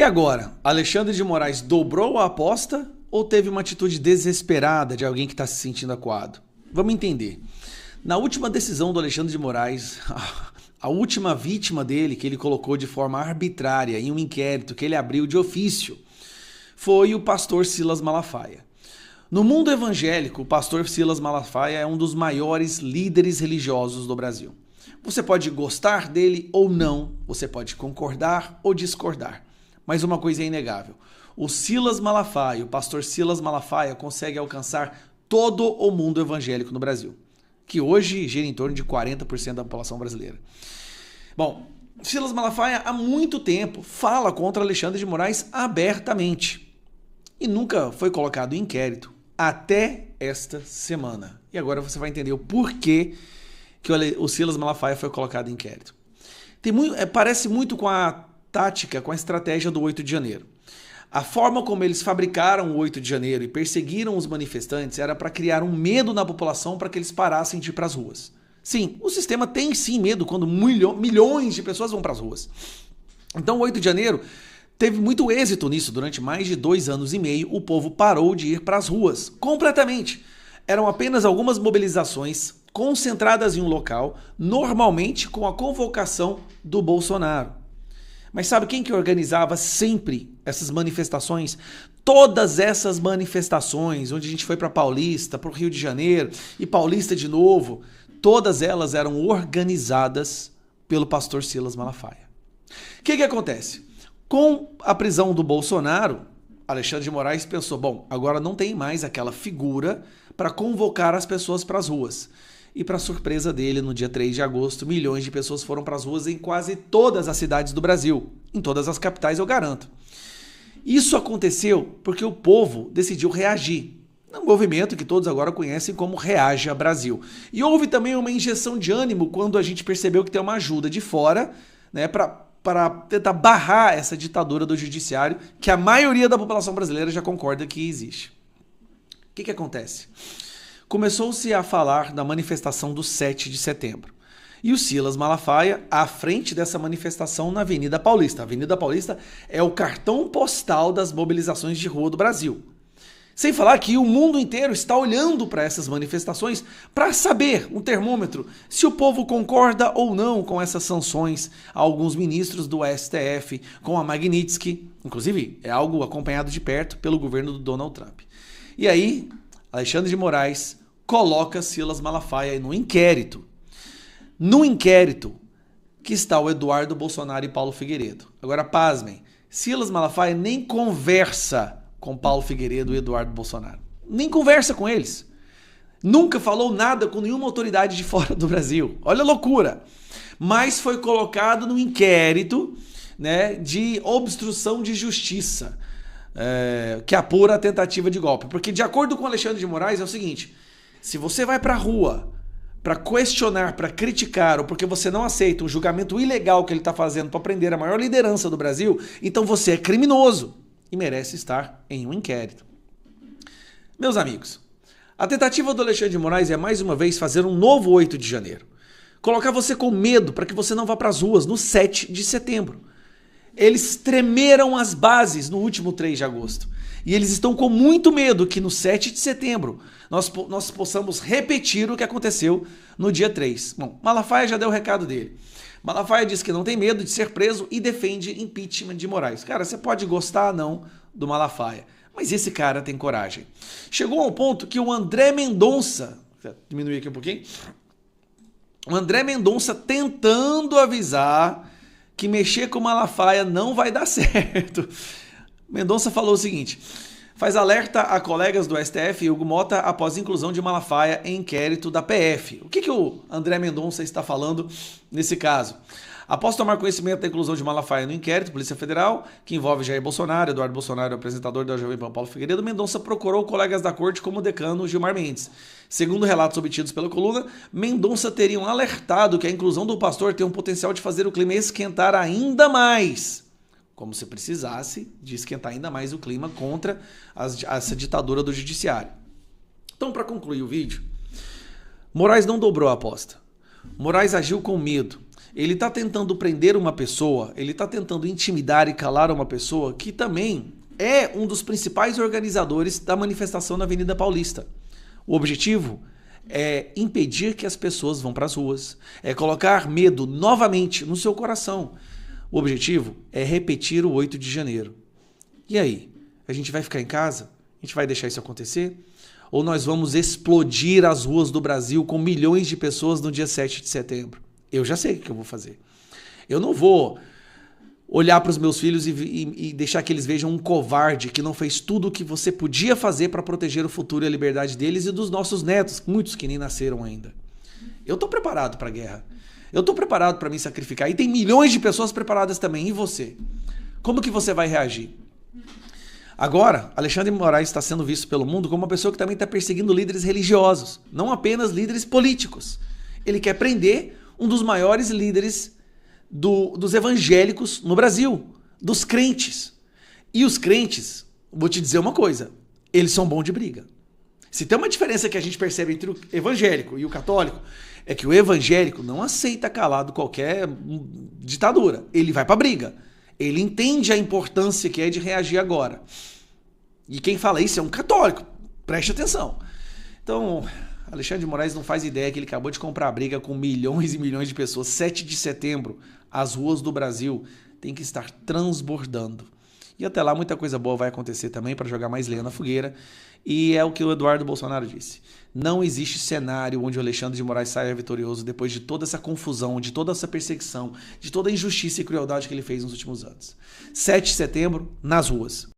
E agora, Alexandre de Moraes dobrou a aposta ou teve uma atitude desesperada de alguém que está se sentindo acuado? Vamos entender. Na última decisão do Alexandre de Moraes, a última vítima dele, que ele colocou de forma arbitrária em um inquérito que ele abriu de ofício, foi o pastor Silas Malafaia. No mundo evangélico, o pastor Silas Malafaia é um dos maiores líderes religiosos do Brasil. Você pode gostar dele ou não, você pode concordar ou discordar, mas uma coisa é inegável. O Silas Malafaia, o pastor Silas Malafaia, consegue alcançar todo o mundo evangélico no Brasil, que hoje gira em torno de 40% da população brasileira. Bom, Silas Malafaia há muito tempo fala contra Alexandre de Moraes abertamente e nunca foi colocado em inquérito até esta semana. E agora você vai entender o porquê que o Silas Malafaia foi colocado em inquérito. Parece muito com a tática, com a estratégia do 8 de janeiro. A forma como eles fabricaram o 8 de janeiro e perseguiram os manifestantes era para criar um medo na população para que eles parassem de ir para as ruas. Sim, o sistema tem sim medo quando milhões de pessoas vão para as ruas. Então o 8 de janeiro teve muito êxito nisso. Durante mais de 2 anos e meio, o povo parou de ir para as ruas, completamente. Eram apenas algumas mobilizações concentradas em um local, normalmente com a convocação do Bolsonaro. Mas sabe quem que organizava sempre essas manifestações? Todas essas manifestações, onde a gente foi para Paulista, para o Rio de Janeiro e Paulista de novo, todas elas eram organizadas pelo pastor Silas Malafaia. O que acontece? Com a prisão do Bolsonaro, Alexandre de Moraes pensou, bom, agora não tem mais aquela figura para convocar as pessoas para as ruas. E para surpresa dele, no dia 3 de agosto, milhões de pessoas foram para as ruas em quase todas as cidades do Brasil. Em todas as capitais, eu garanto. Isso aconteceu porque o povo decidiu reagir. Um movimento que todos agora conhecem como Reaja Brasil. E houve também uma injeção de ânimo quando a gente percebeu que tem uma ajuda de fora, né, para tentar barrar essa ditadura do judiciário que a maioria da população brasileira já concorda que existe. O que acontece? Começou-se a falar da manifestação do 7 de setembro. E o Silas Malafaia, à frente dessa manifestação na Avenida Paulista. A Avenida Paulista é o cartão postal das mobilizações de rua do Brasil. Sem falar que o mundo inteiro está olhando para essas manifestações para saber, um termômetro, se o povo concorda ou não com essas sanções a alguns ministros do STF, com a Magnitsky. Inclusive, é algo acompanhado de perto pelo governo do Donald Trump. E aí, Alexandre de Moraes coloca Silas Malafaia no inquérito. No inquérito que está o Eduardo Bolsonaro e Paulo Figueiredo. Agora, pasmem, Silas Malafaia nem conversa com Paulo Figueiredo e Eduardo Bolsonaro. Nem conversa com eles. Nunca falou nada com nenhuma autoridade de fora do Brasil. Olha a loucura. Mas foi colocado no inquérito, né, de obstrução de justiça, que apura a tentativa de golpe. Porque, de acordo com Alexandre de Moraes, é o seguinte: se você vai para a rua para questionar, para criticar, ou porque você não aceita um julgamento ilegal que ele está fazendo para prender a maior liderança do Brasil, então você é criminoso e merece estar em um inquérito. Meus amigos, a tentativa do Alexandre de Moraes é mais uma vez fazer um novo 8 de janeiro. Colocar você com medo para que você não vá para as ruas no 7 de setembro. Eles tremeram as bases no último 3 de agosto. E eles estão com muito medo que no 7 de setembro nós possamos repetir o que aconteceu no dia 3. Bom, Malafaia já deu o recado dele. Malafaia diz que não tem medo de ser preso e defende impeachment de Moraes. Cara, você pode gostar ou não do Malafaia, mas esse cara tem coragem. Chegou ao ponto que o André Mendonça, vou diminuir aqui um pouquinho, o André Mendonça tentando avisar que mexer com Malafaia não vai dar certo. Mendonça falou o seguinte: faz alerta a colegas do STF e Hugo Mota após inclusão de Malafaia em inquérito da PF. O que o André Mendonça está falando nesse caso? Após tomar conhecimento da inclusão de Malafaia no inquérito, Polícia Federal, que envolve Jair Bolsonaro, Eduardo Bolsonaro, apresentador da Jovem Pan Paulo Figueiredo, Mendonça procurou colegas da corte como o decano Gilmar Mendes. Segundo relatos obtidos pela coluna, Mendonça teriam alertado que a inclusão do pastor tem um potencial de fazer o clima esquentar ainda mais. Como se precisasse de esquentar ainda mais o clima contra essa ditadura do judiciário. Então, para concluir o vídeo, Moraes não dobrou a aposta. Moraes agiu com medo. Ele está tentando prender uma pessoa, ele está tentando intimidar e calar uma pessoa que também é um dos principais organizadores da manifestação na Avenida Paulista. O objetivo é impedir que as pessoas vão para as ruas, é colocar medo novamente no seu coração. O objetivo é repetir o 8 de janeiro. E aí? A gente vai ficar em casa? A gente vai deixar isso acontecer? Ou nós vamos explodir as ruas do Brasil com milhões de pessoas no dia 7 de setembro? Eu já sei o que eu vou fazer. Eu não vou olhar para os meus filhos e deixar que eles vejam um covarde que não fez tudo o que você podia fazer para proteger o futuro e a liberdade deles e dos nossos netos, muitos que nem nasceram ainda. Eu estou preparado para a guerra. Eu estou preparado para me sacrificar. E tem milhões de pessoas preparadas também. E você? Como que você vai reagir? Agora, Alexandre de Moraes está sendo visto pelo mundo como uma pessoa que também está perseguindo líderes religiosos, não apenas líderes políticos. Ele quer prender um dos maiores líderes dos evangélicos no Brasil, dos crentes. E os crentes, vou te dizer uma coisa, eles são bons de briga. Se tem uma diferença que a gente percebe entre o evangélico e o católico, é que o evangélico não aceita calado qualquer ditadura. Ele vai pra briga. Ele entende a importância que é de reagir agora. E quem fala isso é um católico. Preste atenção. Então, Alexandre de Moraes não faz ideia que ele acabou de comprar a briga com milhões e milhões de pessoas. 7 de setembro, as ruas do Brasil têm que estar transbordando. E até lá muita coisa boa vai acontecer também para jogar mais lenha na fogueira. E é o que o Eduardo Bolsonaro disse. Não existe cenário onde o Alexandre de Moraes saia vitorioso depois de toda essa confusão, de toda essa perseguição, de toda a injustiça e crueldade que ele fez nos últimos anos. 7 de setembro, nas ruas.